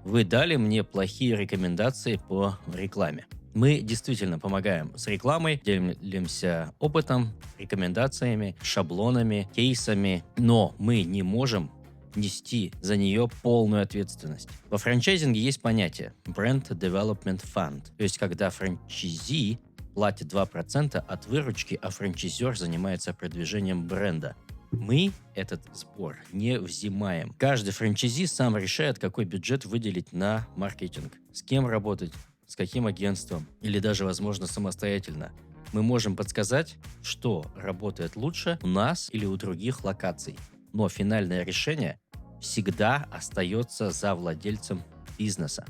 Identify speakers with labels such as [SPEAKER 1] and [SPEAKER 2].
[SPEAKER 1] вы дали мне плохие рекомендации по рекламе. Мы действительно помогаем с рекламой, делимся опытом, рекомендациями, шаблонами, кейсами, но мы не можем нести за нее полную ответственность. Во франчайзинге есть понятие Brand Development Fund, то есть когда франчайзи платит 2% от выручки, а франчайзер занимается продвижением бренда. Мы этот сбор не взимаем. Каждый франчайзи сам решает, какой бюджет выделить на маркетинг, с кем работать, с каким агентством, или даже, возможно, самостоятельно. Мы можем подсказать, что работает лучше у нас или у других локаций. Но финальное решение всегда остается за владельцем бизнеса.